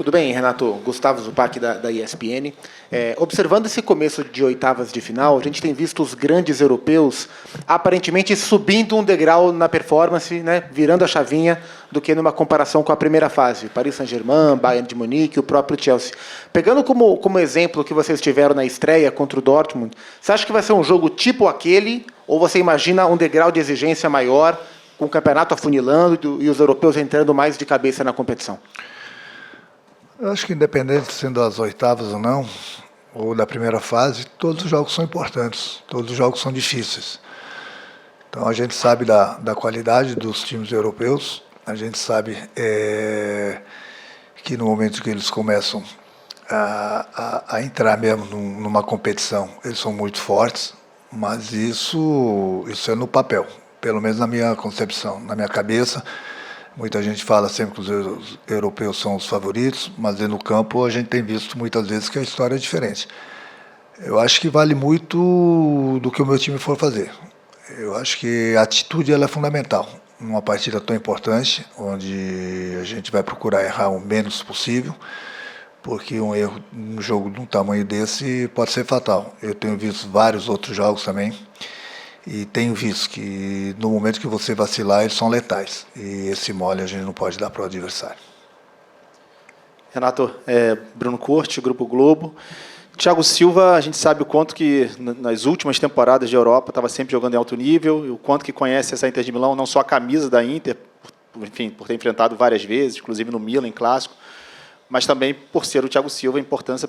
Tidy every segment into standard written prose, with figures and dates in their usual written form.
Tudo bem, Renato? Gustavo Zupac, da ESPN. Observando esse começo de oitavas de final, a gente tem visto os grandes europeus aparentemente subindo um degrau na performance, né, virando a chavinha, do que numa comparação com a primeira fase. Paris Saint-Germain, Bayern de Munique, o próprio Chelsea. Pegando como exemplo que vocês tiveram na estreia contra o Dortmund, você acha que vai ser um jogo tipo aquele, ou você imagina um degrau de exigência maior, com o campeonato afunilando e os europeus entrando mais de cabeça na competição? Eu acho que independente sendo das oitavas ou não, ou da primeira fase, todos os jogos são importantes, todos os jogos são difíceis. Então a gente sabe da qualidade dos times europeus, a gente sabe que no momento que eles começam a entrar mesmo numa competição, eles são muito fortes, mas isso é no papel, pelo menos na minha concepção, na minha cabeça. Muita gente fala sempre que os europeus são os favoritos, mas no campo a gente tem visto muitas vezes que a história é diferente. Eu acho que vale muito do que o meu time for fazer. Eu acho que a atitude ela é fundamental numa partida tão importante, onde a gente vai procurar errar o menos possível, porque um erro num jogo de um tamanho desse pode ser fatal. Eu tenho visto vários outros jogos também, e tenho visto que no momento que você vacilar, eles são letais. E esse mole a gente não pode dar para o adversário. Renato, Bruno Corte, Grupo Globo. Thiago Silva, a gente sabe o quanto que nas últimas temporadas de Europa estava sempre jogando em alto nível, e o quanto que conhece essa Inter de Milão, não só a camisa da Inter, enfim, por ter enfrentado várias vezes, inclusive no Milan, em clássico, mas também por ser o Thiago Silva, a importância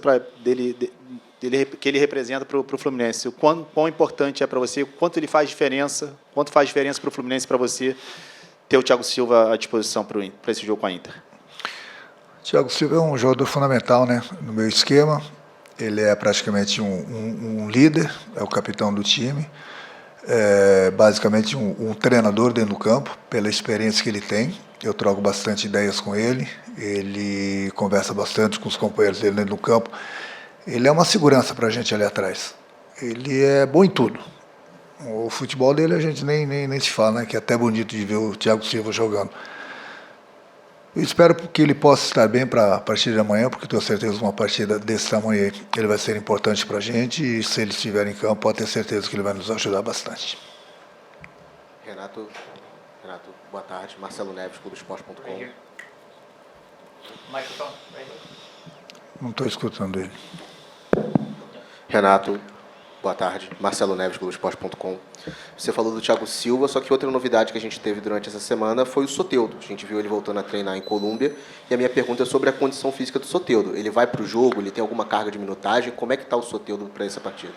que ele representa para o Fluminense. O quão importante é para você, quanto faz diferença para o Fluminense, para você ter o Thiago Silva à disposição para esse jogo com a Inter? O Thiago Silva é um jogador fundamental, né, no meu esquema. Ele é praticamente um líder, é o capitão do time, é basicamente um treinador dentro do campo, pela experiência que ele tem. Eu troco bastante ideias com ele, ele conversa bastante com os companheiros dele dentro do campo. Ele é uma segurança para a gente ali atrás. Ele é bom em tudo. O futebol dele a gente nem se fala, né? Que é até bonito de ver o Thiago Silva jogando. Eu espero que ele possa estar bem para a partida de amanhã, porque tenho certeza que uma partida desse tamanho ele vai ser importante para a gente, e se ele estiver em campo, pode ter certeza que ele vai nos ajudar bastante. Renato, boa tarde. Marcelo Neves, Globoesporte.com. Não estou escutando ele. Renato, boa tarde. Marcelo Neves, Globoesporte.com. Você falou do Thiago Silva, só que outra novidade que a gente teve durante essa semana foi o Soteldo. A gente viu ele voltando a treinar em Colômbia, e a minha pergunta é sobre a condição física do Soteldo. Ele vai para o jogo, ele tem alguma carga de minutagem? Como é que está o Soteldo para essa partida?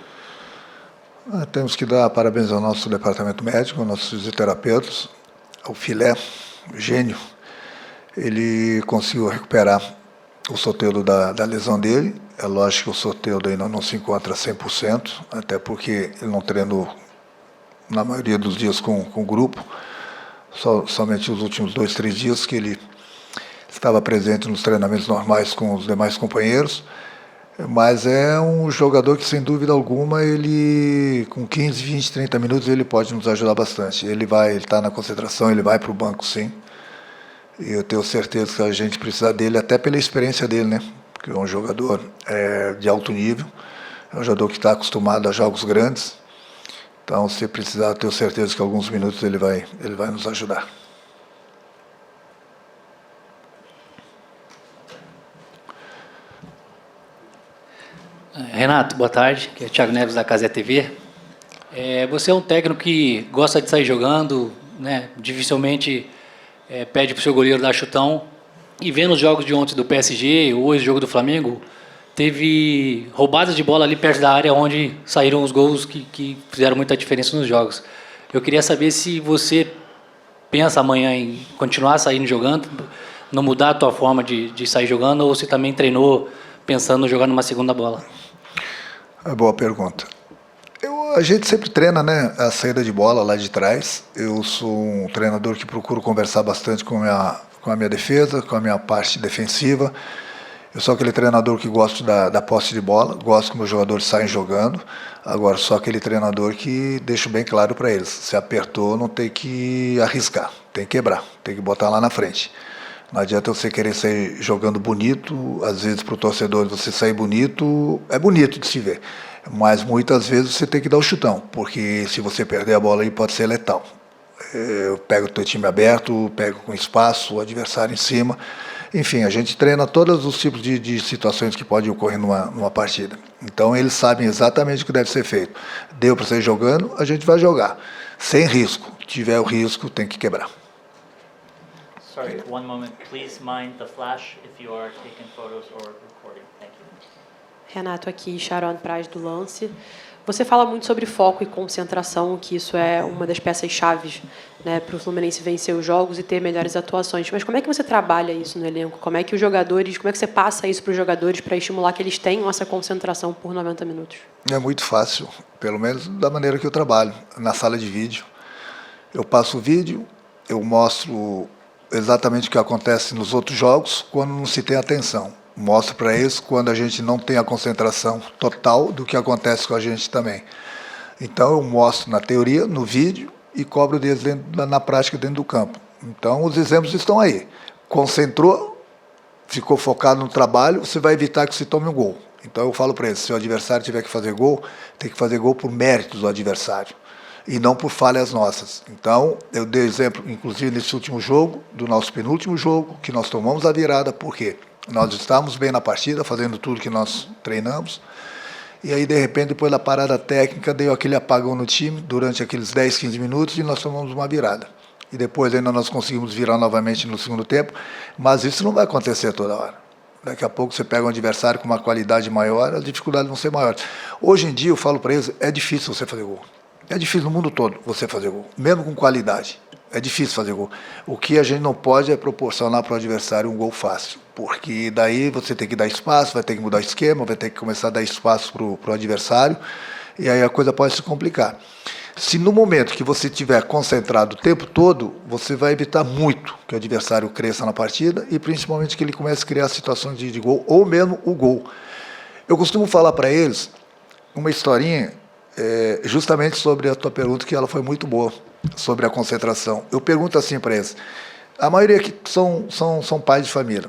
Temos que dar parabéns ao nosso departamento médico, aos nossos fisioterapeutas, ao Filé, gênio. Ele conseguiu recuperar o Soteldo da lesão dele. É lógico que o Soteldo ainda não se encontra 100%, até porque ele não treinou na maioria dos dias com o grupo, somente os últimos 2, 3 dias que ele estava presente nos treinamentos normais com os demais companheiros. Mas é um jogador que, sem dúvida alguma, ele com 15, 20, 30 minutos ele pode nos ajudar bastante. Ele está na concentração, ele vai para o banco, sim. E eu tenho certeza que a gente precisa dele, até pela experiência dele, né? Porque é um jogador de alto nível, é um jogador que está acostumado a jogos grandes. Então, se precisar, eu tenho certeza que alguns minutos ele vai nos ajudar. Renato, boa tarde. Aqui é o Thiago Neves da Cazé TV. Você é um técnico que gosta de sair jogando, né? Dificilmente pede para o seu goleiro dar chutão. E vendo os jogos de ontem do PSG, hoje o jogo do Flamengo, teve roubadas de bola ali perto da área onde saíram os gols que fizeram muita diferença nos jogos. Eu queria saber se você pensa amanhã em continuar saindo jogando, não mudar a tua forma de sair jogando, ou se também treinou pensando em jogar numa segunda bola. Boa pergunta. A gente sempre treina, né, a saída de bola lá de trás. Eu sou um treinador que procuro conversar bastante com a minha defesa, com a minha parte defensiva. Eu sou aquele treinador que gosto da posse de bola, gosto que meus jogadores saem jogando. Agora, sou aquele treinador que deixo bem claro para eles: se apertou, não tem que arriscar, tem que quebrar, tem que botar lá na frente. Não adianta você querer sair jogando bonito, às vezes para o torcedor você sair bonito, é bonito de se ver, mas muitas vezes você tem que dar o chutão, porque se você perder a bola aí pode ser letal. Eu pego o teu time aberto, pego com espaço, o adversário em cima. Enfim, a gente treina todos os tipos de situações que podem ocorrer numa partida. Então, eles sabem exatamente o que deve ser feito. Deu para sair jogando, a gente vai jogar. Sem risco. Se tiver o risco, tem que quebrar. Sorry, one moment. Please mind the flash if you are taking photos or recording. Thank you. Renato, aqui, Sharon Praz do Lance. Você fala muito sobre foco e concentração, que isso é uma das peças-chaves, né, para o Fluminense vencer os jogos e ter melhores atuações. Mas como é que você trabalha isso no elenco? Como é que você passa isso para os jogadores para estimular que eles tenham essa concentração por 90 minutos? É muito fácil, pelo menos da maneira que eu trabalho, na sala de vídeo. Eu passo o vídeo, eu mostro exatamente o que acontece nos outros jogos quando não se tem atenção. Mostro para eles quando a gente não tem a concentração total do que acontece com a gente também. Então eu mostro na teoria, no vídeo, e cobro deles na prática dentro do campo. Então os exemplos estão aí. Concentrou, ficou focado no trabalho, você vai evitar que se tome um gol. Então eu falo para eles, se o adversário tiver que fazer gol, tem que fazer gol por méritos do adversário e não por falhas nossas. Então eu dei exemplo, inclusive nesse último jogo, do nosso penúltimo jogo, que nós tomamos a virada, por quê? Nós estávamos bem na partida, fazendo tudo que nós treinamos, e aí, de repente, depois da parada técnica, deu aquele apagão no time, durante aqueles 10, 15 minutos, e nós tomamos uma virada. E depois ainda nós conseguimos virar novamente no segundo tempo, mas isso não vai acontecer toda hora. Daqui a pouco você pega um adversário com uma qualidade maior, as dificuldades vão ser maiores. Hoje em dia, eu falo para eles, é difícil você fazer gol. É difícil no mundo todo você fazer gol, mesmo com qualidade. É difícil fazer gol. O que a gente não pode é proporcionar para o adversário um gol fácil, porque daí você tem que dar espaço, vai ter que mudar o esquema, vai ter que começar a dar espaço para o adversário, e aí a coisa pode se complicar. Se no momento que você estiver concentrado o tempo todo, você vai evitar muito que o adversário cresça na partida e principalmente que ele comece a criar situações de gol, ou mesmo o gol. Eu costumo falar para eles uma historinha justamente sobre a tua pergunta, que ela foi muito boa, sobre a concentração. Eu pergunto assim para eles, a maioria aqui são pais de família.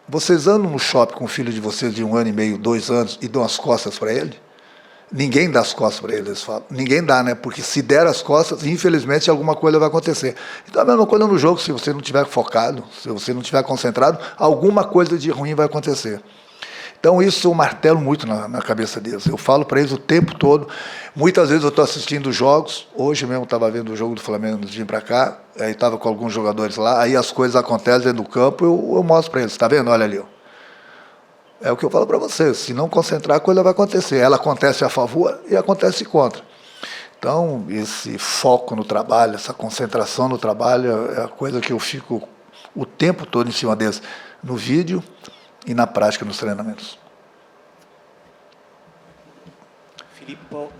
Vocês andam no shopping com o filho de vocês de 1 ano e meio, 2 anos, e dão as costas para ele? Ninguém dá as costas para eles falam. Ninguém dá, né? Porque se der as costas, infelizmente, alguma coisa vai acontecer. Então, a mesma coisa no jogo, se você não estiver focado, se você não estiver concentrado, alguma coisa de ruim vai acontecer. Então, isso eu martelo muito na cabeça deles. Eu falo para eles o tempo todo. Muitas vezes eu estou assistindo jogos. Hoje mesmo estava vendo o jogo do Flamengo antes de vir para cá. Aí estava com alguns jogadores lá. Aí as coisas acontecem dentro do campo. Eu mostro para eles. Está vendo? Olha ali. Ó. É o que eu falo para vocês. Se não concentrar, a coisa vai acontecer. Ela acontece a favor e acontece contra. Então, esse foco no trabalho, essa concentração no trabalho, é a coisa que eu fico o tempo todo em cima deles. No vídeo e na prática nos treinamentos. Filippo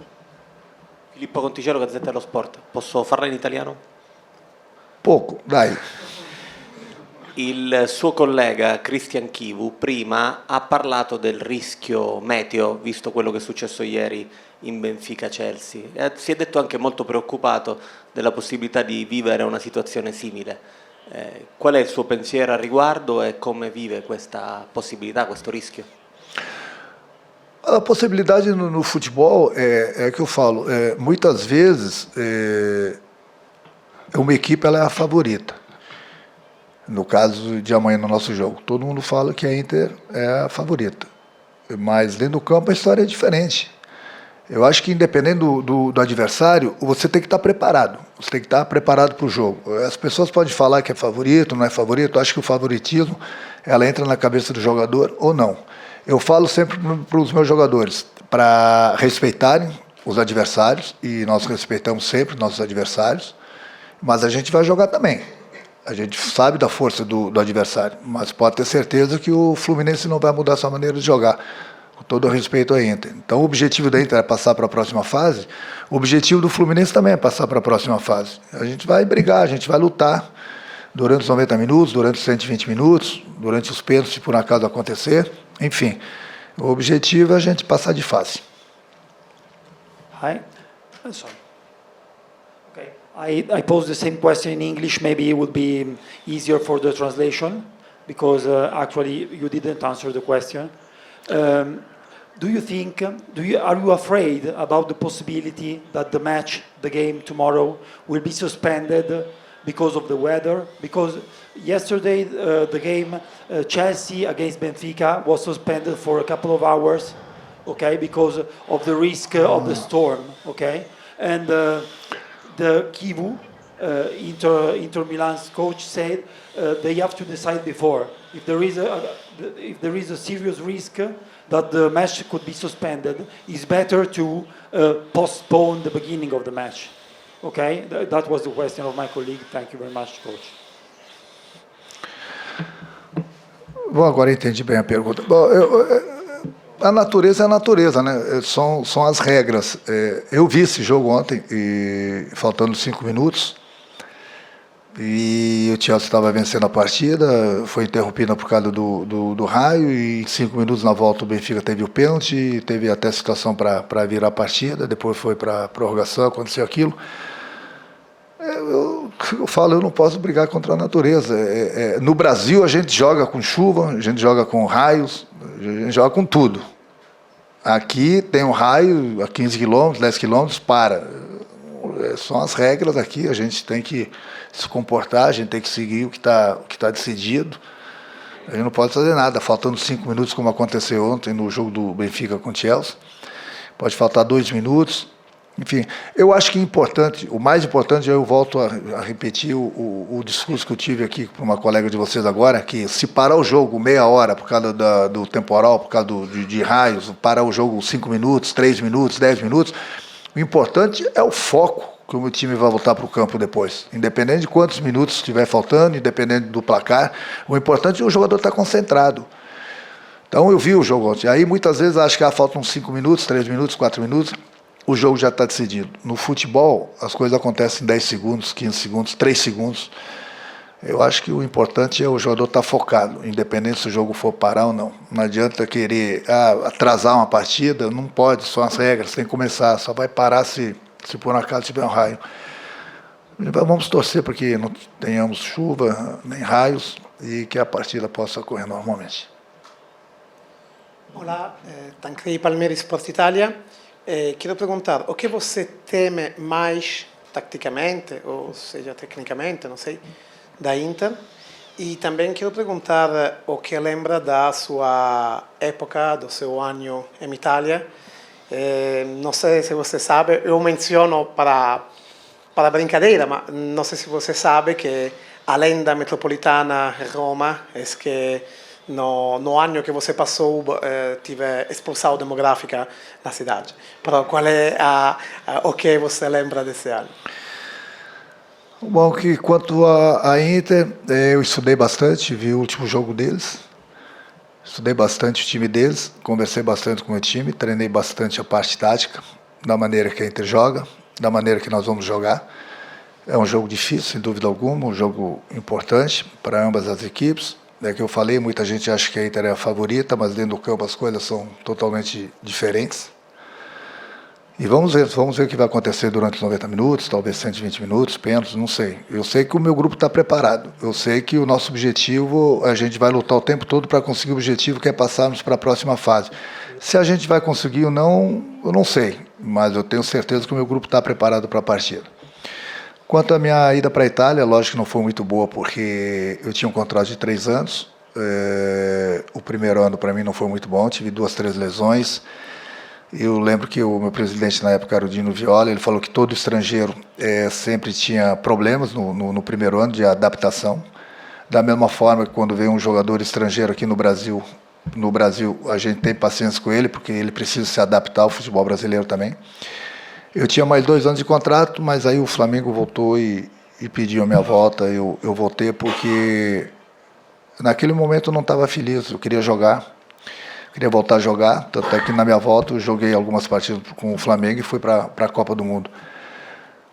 Contigiano, Gazzetta dello Sport. Posso farla in italiano? Poco, dai. Il suo collega Christian Chivu prima ha parlato del rischio meteo, visto quello che è successo ieri in Benfica-Chelsea. Si è detto anche molto preoccupato della possibilità di vivere una situazione simile. Qual è il suo pensiero al riguardo e come vive questa possibilità, questo rischio? A possibilidade no futebol é que eu falo, muitas vezes uma equipe ela é a favorita. No caso de amanhã no nosso jogo, todo mundo fala que a Inter é a favorita, mas dentro do campo a história é diferente. Eu acho que independente do adversário, você tem que estar preparado. Você tem que estar preparado para o jogo. As pessoas podem falar que é favorito, não é favorito. Eu acho que o favoritismo, ela entra na cabeça do jogador ou não. Eu falo sempre para os meus jogadores, para respeitarem os adversários, e nós respeitamos sempre nossos adversários, mas a gente vai jogar também. A gente sabe da força do adversário, mas pode ter certeza que o Fluminense não vai mudar sua maneira de jogar. Com todo o respeito à Inter. Então, o objetivo da Inter é passar para a próxima fase, o objetivo do Fluminense também é passar para a próxima fase. A gente vai brigar, a gente vai lutar durante os 90 minutos, durante os 120 minutos, durante os pênaltis, se por acaso acontecer. Enfim, o objetivo é a gente passar de fase. Hi. Sorry. Okay. I pose the same question in English. Maybe it would be easier for the translation, because actually you didn't answer the question. Do you think, are you afraid about the possibility that the game tomorrow will be suspended because of the weather? Because yesterday the game Chelsea against Benfica was suspended for a couple of hours, okay, because of the risk of the storm, okay? And the Kivu, Inter Milan's coach, said they have to decide before. If there is a serious risk that the match could be suspended, it's better to postpone the beginning of the match. Okay, that was the question of my colleague. Thank you very much, coach. Bom, agora entendi bem a pergunta. Bom, a natureza é a natureza, né? São as regras. Eu vi esse jogo ontem, faltando 5 minutos, e o Chelsea estava vencendo a partida, foi interrompida por causa do raio, e em 5 minutos na volta o Benfica teve o pênalti, teve até situação para virar a partida, depois foi para a prorrogação, aconteceu aquilo. Eu falo, eu não posso brigar contra a natureza. No Brasil a gente joga com chuva, a gente joga com raios, a gente joga com tudo. Aqui tem um raio a 15 quilômetros, 10 quilômetros, para. São as regras aqui, a gente tem que se comportar, a gente tem que seguir o que tá decidido. A gente não pode fazer nada, faltando 5 minutos, como aconteceu ontem no jogo do Benfica com o Chelsea. Pode faltar 2 minutos. Enfim, eu acho que o mais importante, eu volto a repetir o discurso que eu tive aqui com uma colega de vocês agora, que se parar o jogo meia hora por causa do temporal, por causa de raios, parar o jogo 5 minutos, 3 minutos, 10 minutos, o importante é o foco que o meu time vai voltar para o campo depois. Independente de quantos minutos estiver faltando, independente do placar, o importante é o jogador estar concentrado. Então eu vi o jogo ontem. Aí muitas vezes acho que faltam 5 minutos, 3 minutos, 4 minutos, o jogo já está decidido. No futebol, as coisas acontecem em 10 segundos, 15 segundos, 3 segundos. Eu acho que o importante é o jogador estar focado, independente se o jogo for parar ou não. Não adianta querer atrasar uma partida, não pode, são as regras, tem que começar, só vai parar se por acaso tiver um raio. Vamos torcer para que não tenhamos chuva, nem raios, e que a partida possa ocorrer normalmente. Olá, Tancredi Palmieri, Sport Italia. Quero perguntar, o que você teme mais taticamente, ou seja, tecnicamente, não sei, da Inter? E também quero perguntar o que lembra da sua época, do seu ano em Itália. Não sei se você sabe, eu menciono para brincadeira, mas não sei se você sabe que além da Metropolitana Roma, é que no ano que você passou, tive expulsão demográfica na cidade. Pero qual é o que você lembra desse ano? Bom, que quanto à Inter, eu estudei bastante, vi o último jogo deles, estudei bastante o time deles, conversei bastante com o meu time, treinei bastante a parte tática, da maneira que a Inter joga, da maneira que nós vamos jogar. É um jogo difícil, sem dúvida alguma, um jogo importante para ambas as equipes. É que eu falei, muita gente acha que a Inter é a favorita, mas dentro do campo as coisas são totalmente diferentes. E vamos ver o que vai acontecer durante os 90 minutos, talvez 120 minutos, pênaltis, não sei. Eu sei que o meu grupo está preparado. Eu sei que o nosso objetivo, a gente vai lutar o tempo todo para conseguir o objetivo, que é passarmos para a próxima fase. Se a gente vai conseguir ou não, eu não sei. Mas eu tenho certeza que o meu grupo está preparado para a partida. Quanto à minha ida para a Itália, lógico que não foi muito boa, porque eu tinha um contrato de 3 anos. O primeiro ano para mim não foi muito bom, tive 2, 3 lesões. Eu lembro que o meu presidente na época era o Dino Viola, ele falou que todo estrangeiro sempre tinha problemas no primeiro ano de adaptação. Da mesma forma que quando vem um jogador estrangeiro aqui no Brasil a gente tem paciência com ele, porque ele precisa se adaptar ao futebol brasileiro também. Eu tinha mais 2 anos de contrato, mas aí o Flamengo voltou e pediu a minha volta. Eu voltei porque naquele momento eu não estava feliz, eu queria jogar. Queria voltar a jogar, tanto é que na minha volta eu joguei algumas partidas com o Flamengo e fui para a Copa do Mundo.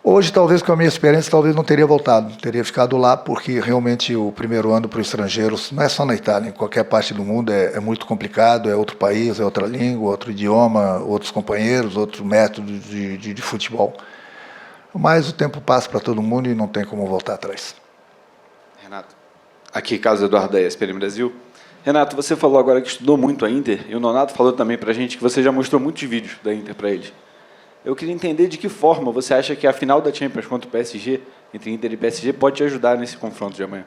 Hoje, talvez com a minha experiência, talvez não teria voltado, teria ficado lá, porque realmente o primeiro ano para os estrangeiros, não é só na Itália, em qualquer parte do mundo é muito complicado, é outro país, é outra língua, outro idioma, outros companheiros, outro método de futebol. Mas o tempo passa para todo mundo e não tem como voltar atrás. Renato, aqui Carlos Eduardo da ESPN Brasil. Renato, você falou agora que estudou muito a Inter, e o Nonato falou também para a gente que você já mostrou muitos vídeos da Inter para ele. Eu queria entender de que forma você acha que a final da Champions contra o PSG, entre Inter e PSG, pode te ajudar nesse confronto de amanhã.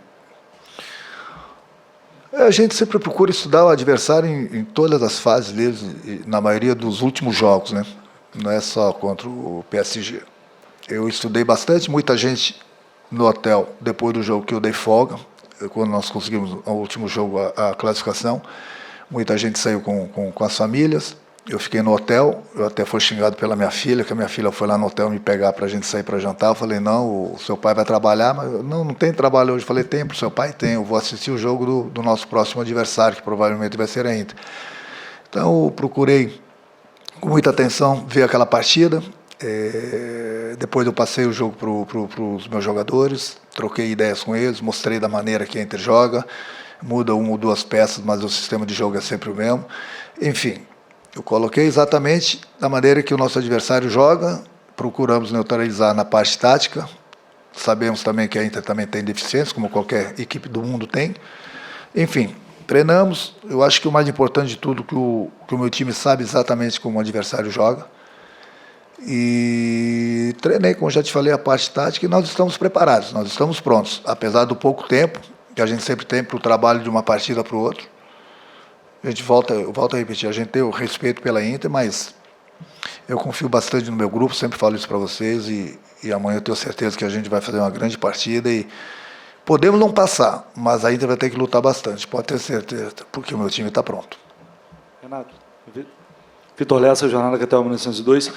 A gente sempre procura estudar o adversário em todas as fases deles, na maioria dos últimos jogos, né? Não é só contra o PSG. Eu estudei bastante, muita gente no hotel, depois do jogo que eu dei folga, quando nós conseguimos no último jogo a classificação, muita gente saiu com as famílias, eu fiquei no hotel, eu até fui xingado pela minha filha, que a minha filha foi lá no hotel me pegar para a gente sair para jantar, eu falei, não, o seu pai vai trabalhar, mas não tem trabalho hoje, eu falei, tem, para o seu pai tem, eu vou assistir o jogo do nosso próximo adversário, que provavelmente vai ser a Inter. Então, eu procurei com muita atenção ver aquela partida, depois eu passei o jogo para os meus jogadores, troquei ideias com eles, mostrei da maneira que a Inter joga, muda uma ou duas peças, mas o sistema de jogo é sempre o mesmo. Enfim, eu coloquei exatamente da maneira que o nosso adversário joga, procuramos neutralizar na parte tática, sabemos também que a Inter também tem deficiências, como qualquer equipe do mundo tem. Enfim, treinamos, eu acho que o mais importante de tudo que o meu time sabe exatamente como o adversário joga. E treinei, como já te falei, a parte tática e nós estamos preparados, nós estamos prontos. Apesar do pouco tempo que a gente sempre tem para o trabalho de uma partida para o outro, eu volto a repetir, a gente tem o respeito pela Inter, mas eu confio bastante no meu grupo, sempre falo isso para vocês e amanhã eu tenho certeza que a gente vai fazer uma grande partida e podemos não passar, mas a Inter vai ter que lutar bastante, pode ter certeza, porque o meu time está pronto. Renato, Vitor Lessa, Jornada Capital 1902.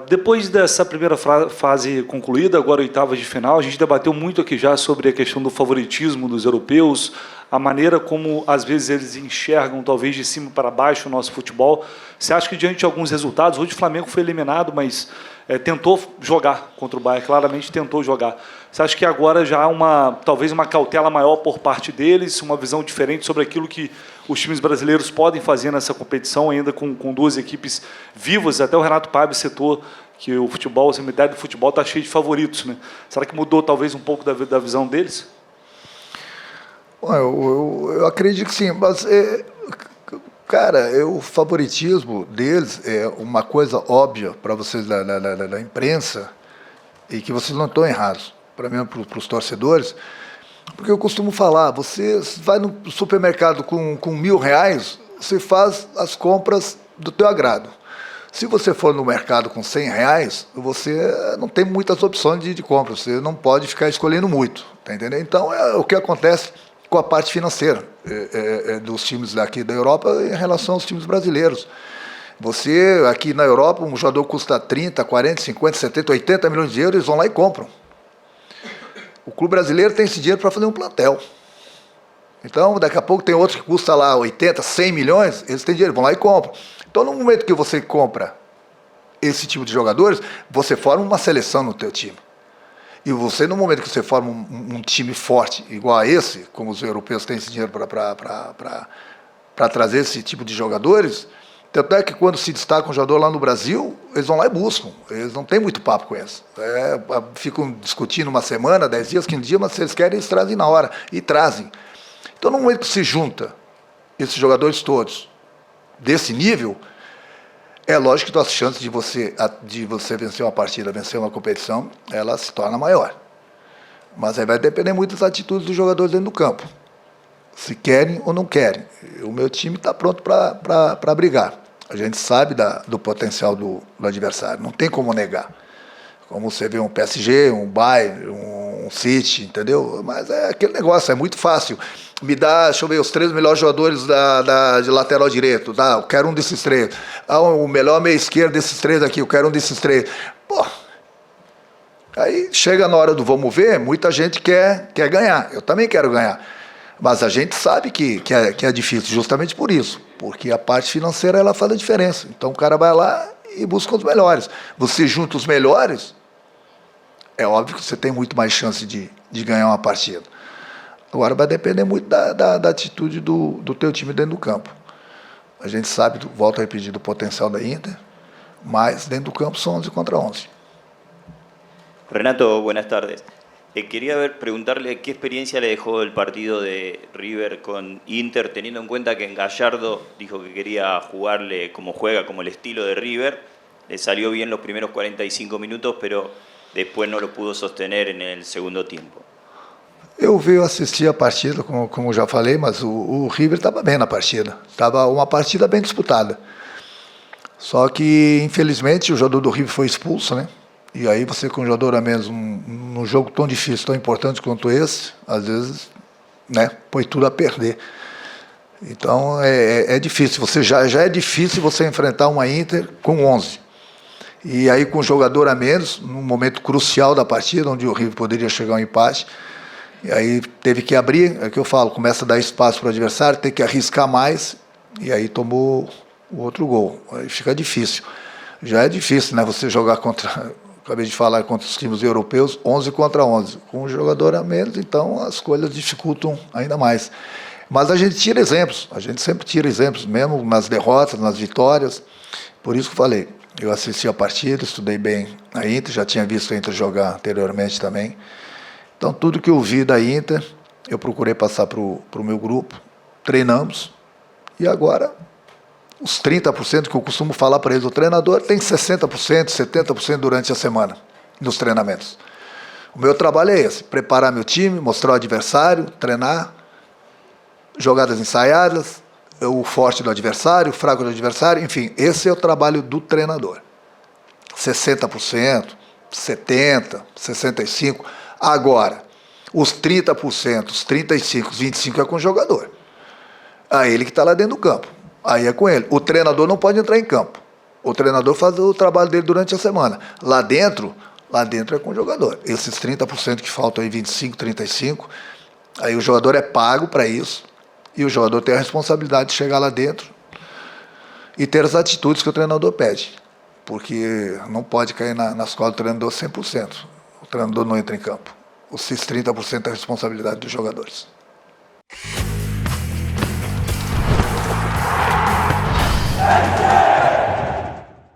Depois dessa primeira fase concluída, agora oitavas de final, a gente debateu muito aqui já sobre a questão do favoritismo dos europeus, a maneira como, às vezes, eles enxergam, talvez, de cima para baixo o nosso futebol. Você acha que, diante de alguns resultados, hoje o Flamengo foi eliminado, mas tentou jogar contra o Bayern, claramente tentou jogar. Você acha que agora já há talvez uma cautela maior por parte deles, uma visão diferente sobre aquilo que os times brasileiros podem fazer nessa competição, ainda com duas equipes vivas? Até o Renato Paiva citou que o futebol, a cemitério do futebol está cheio de favoritos, né? Será que mudou talvez um pouco da visão deles? Bom, eu acredito que sim, mas, cara, o favoritismo deles é uma coisa óbvia para vocês da imprensa e que vocês não estão errados, para mim, para os torcedores, porque eu costumo falar, você vai no supermercado com R$1.000, você faz as compras do teu agrado. Se você for no mercado com R$100, você não tem muitas opções de compra, você não pode ficar escolhendo muito, tá entendendo? Então, é o que acontece com a parte financeira dos times daqui da Europa em relação aos times brasileiros. Você, aqui na Europa, um jogador custa 30, 40, 50, 70, 80 milhões de euros, eles vão lá e compram. O clube brasileiro tem esse dinheiro para fazer um plantel. Então, daqui a pouco tem outro que custa lá 80, 100 milhões, eles têm dinheiro, vão lá e compram. Então, no momento que você compra esse tipo de jogadores, você forma uma seleção no teu time. E você, no momento que você forma um time forte, igual a esse, como os europeus têm esse dinheiro para trazer esse tipo de jogadores, tanto é que quando se destaca um jogador lá no Brasil, eles vão lá e buscam. Eles não têm muito papo com eles. Ficam discutindo uma semana, 10 dias, 15 dias, mas se eles querem, eles trazem na hora. E trazem. Então, no momento que se junta esses jogadores todos desse nível, é lógico que as chances de você vencer uma partida, vencer uma competição, ela se torna maior. Mas aí vai depender muito das atitudes dos jogadores dentro do campo. Se querem ou não querem. O meu time está pronto para brigar. A gente sabe do potencial do adversário, não tem como negar. Como você vê um PSG, um Bayern, um City, entendeu? Mas é aquele negócio, é muito fácil. Me dá, deixa eu ver, os 3 melhores jogadores de lateral direito. Tá? Eu quero um desses 3. O melhor meia esquerda desses 3 aqui, eu quero um desses 3. Pô, aí chega na hora do vamos ver, muita gente quer ganhar. Eu também quero ganhar. Mas a gente sabe que é difícil, justamente por isso. Porque a parte financeira, ela faz a diferença. Então o cara vai lá e busca os melhores. Você junta os melhores, é óbvio que você tem muito mais chance de ganhar uma partida. Agora vai depender muito da atitude do teu time dentro do campo. A gente sabe, volto a repetir, do potencial da Inter, mas dentro do campo são 11 contra 11. Renato, buenas tardes. Preguntarle qué experiencia le dejó el partido de River con Inter, teniendo en cuenta que en Gallardo dijo que quería jugarle como juega, como el estilo de River. Le salió bien los primeros 45 minutos, pero después no lo pudo sostener en el segundo tiempo. Eu assisti a partida, como já falei, mas o River estava bem na partida. Estava uma partida bem disputada. Só que, infelizmente, o jogador do River foi expulso, né? E aí você com um jogador a menos, num jogo tão difícil, tão importante quanto esse, às vezes, né, põe tudo a perder. Então é difícil. Já é difícil você enfrentar uma Inter com 11. E aí com um jogador a menos, num momento crucial da partida, onde o River poderia chegar a um empate, e aí teve que abrir, é o que eu falo, começa a dar espaço para o adversário, tem que arriscar mais, e aí tomou o outro gol. Aí fica difícil. Já é difícil, né, você jogar contra, acabei de falar, contra os times europeus, 11 contra 11. Com um jogador a menos, então as coisas dificultam ainda mais. Mas a gente tira exemplos, a gente sempre tira exemplos, mesmo nas derrotas, nas vitórias. Por isso que eu falei, eu assisti a partida, estudei bem a Inter, já tinha visto a Inter jogar anteriormente também. Então, tudo que eu vi da Inter, eu procurei passar para o meu grupo, treinamos, e agora, os 30% que eu costumo falar para eles, o treinador tem 60%, 70% durante a semana, nos treinamentos. O meu trabalho é esse, preparar meu time, mostrar o adversário, treinar, jogadas ensaiadas, o forte do adversário, o fraco do adversário, enfim, esse é o trabalho do treinador. 60%, 70%, 65%. Agora, os 30%, os 35%, os 25% é com o jogador. Aí ele que está lá dentro do campo. Aí é com ele. O treinador não pode entrar em campo. O treinador faz o trabalho dele durante a semana. Lá dentro é com o jogador. Esses 30% que faltam aí, 25%, 35%, aí o jogador é pago para isso. E o jogador tem a responsabilidade de chegar lá dentro e ter as atitudes que o treinador pede. Porque não pode cair nas costas do treinador 100%. O treinador não entra em campo. Os 30% é a responsabilidade dos jogadores.